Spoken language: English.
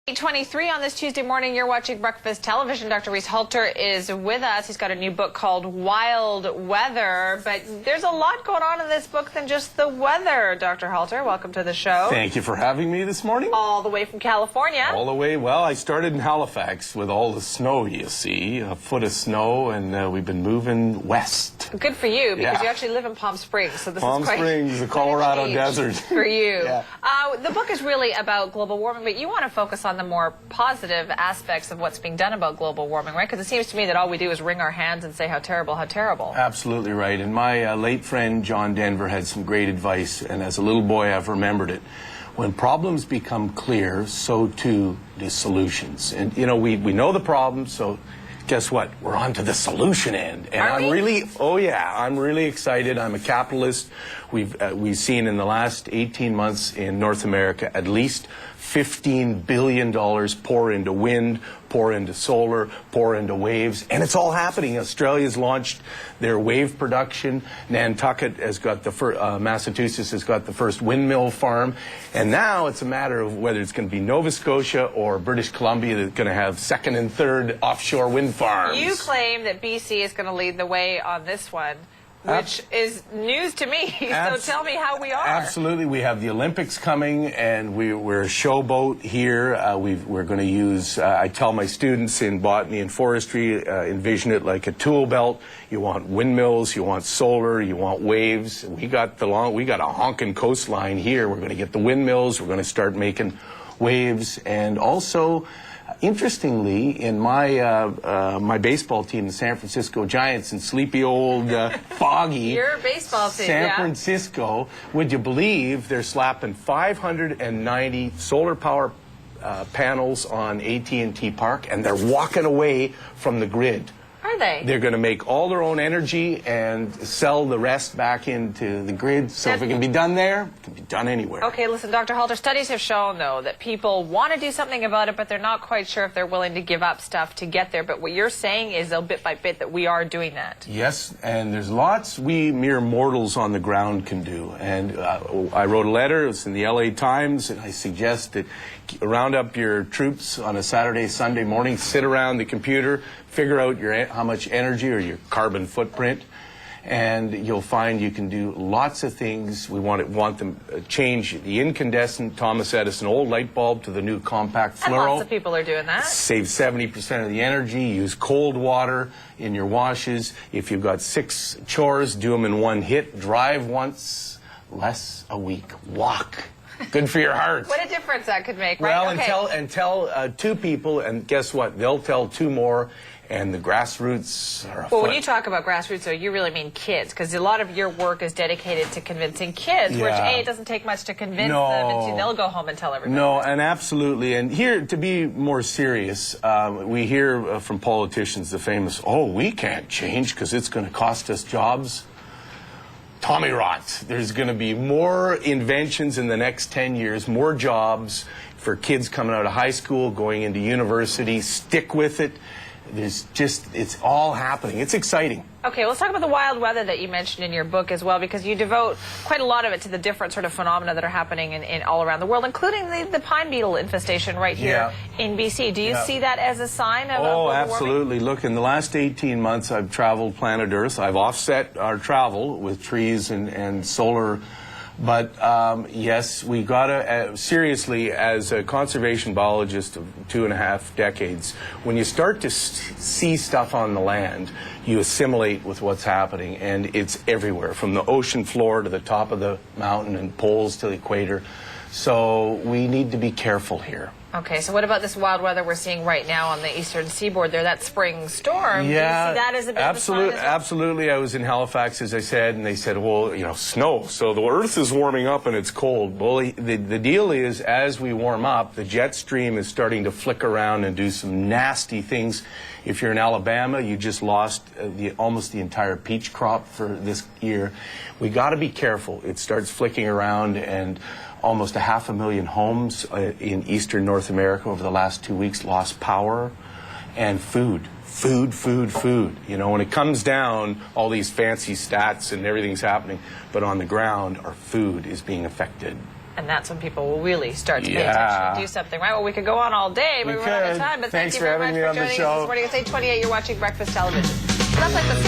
8:23 on this Tuesday morning. You're watching Breakfast Television. Dr. Reese Halter is with us. He's got a new book called Wild Weather, but there's a lot going on in this book than just the weather. Dr. Halter, welcome to the show. Thank you for having me this morning. All the way from California. All the way. Well, I started in Halifax with all the snow, you see, a foot of snow, and we've been moving west. Good for you, because you actually live in Palm Springs, so this Palm is quite Springs, the Colorado desert. For you. Yeah. The book is really about global warming, but you want to focus on the more positive aspects of what's being done about global warming, right? Because it seems to me that all we do is wring our hands and say how terrible, how terrible. Absolutely right. And my late friend John Denver had some great advice, and as a little boy I've remembered it. When problems become clear, so too do solutions. And, you know, we know the problem, so guess what? We're on to the solution end. And I'm really excited. I'm a capitalist. We've seen in the last 18 months in North America at least $15 billion pour into wind, pour into solar, pour into waves, and it's all happening. Australia's launched their wave production. Nantucket has got the Massachusetts has got the first windmill farm, and now it's a matter of whether it's going to be Nova Scotia or British Columbia that's going to have second and third offshore wind farms. You claim that BC is going to lead the way on this one, which is news to me. So tell me how we are. Absolutely. We have the Olympics coming, and we're a showboat here. We're going to use, I tell my students in botany and forestry, envision it like a tool belt. You want windmills, you want solar, you want waves. We got a honking coastline here. We're going to get the windmills. We're going to start making waves, and also, interestingly, in my baseball team, the San Francisco Giants, in sleepy old foggy Your baseball team, San Francisco, would you believe they're slapping 590 solar power panels on AT&T Park, and they're walking away from the grid. Are they? They're going to make all their own energy and sell the rest back into the grid. So if it can be done there, it can be done anywhere. Okay, listen, Dr. Halter, studies have shown, though, that people want to do something about it, but they're not quite sure if they're willing to give up stuff to get there. But what you're saying is, though, bit by bit, that we are doing that. Yes, and there's lots we mere mortals on the ground can do. And I wrote a letter, it's in the LA Times, and I suggest that round up your troops on a Saturday, Sunday morning, sit around the computer, figure out how much energy or your carbon footprint, and you'll find you can do lots of things. We want them change the incandescent Thomas Edison old light bulb to the new compact fluoro. And lots of people are doing that. Save 70% of the energy. Use cold water in your washes. If you've got 6 chores, do them in one hit. Drive once, less a week. Walk. Good for your heart. What a difference that could make, well, right? and tell 2 people, and guess what? They'll tell 2 more, and the grassroots are afoot. Well, when you talk about grassroots, though, you really mean kids, because a lot of your work is dedicated to convincing kids, which, A, it doesn't take much to convince them, and 2, they'll go home and tell everybody. No, and absolutely. And here, to be more serious, we hear from politicians the famous, oh, we can't change because it's going to cost us jobs. Tommy rot. There's going to be more inventions in the next 10 years, more jobs for kids coming out of high school, going into university. Stick with it. It's all happening. It's exciting. Okay, let's talk about the wild weather that you mentioned in your book as well, because you devote quite a lot of it to the different sort of phenomena that are happening in all around the world, including the pine beetle infestation right here in BC. Do you see that as a sign of global warming? Absolutely. Look, in the last 18 months, I've traveled planet Earth. I've offset our travel with trees and solar. But yes, we got to, seriously, as a conservation biologist of 2.5 decades, when you start to see stuff on the land, you assimilate with what's happening, and it's everywhere, from the ocean floor to the top of the mountain and poles to the equator. So we need to be careful here. Okay, so what about this wild weather we're seeing right now on the eastern seaboard there, that spring storm? Yeah, do you see that as a bit of a sign as well? Absolutely. I was in Halifax, as I said, and they said, well, you know, snow. So the Earth is warming up and it's cold. Well, the deal is, as we warm up, the jet stream is starting to flick around and do some nasty things. If you're in Alabama, you just lost almost the entire peach crop for this year. We got to be careful. It starts flicking around, and almost 500,000 homes in eastern North America over the last 2 weeks lost power and food. Food. You know, when it comes down, all these fancy stats and everything's happening, but on the ground, our food is being affected. And that's when people will really start to pay attention and do something, right? Well, we could go on all day, but we run out of time. But thank you very much for joining us this morning. It's 8:28. You're watching Breakfast Television. So that's like the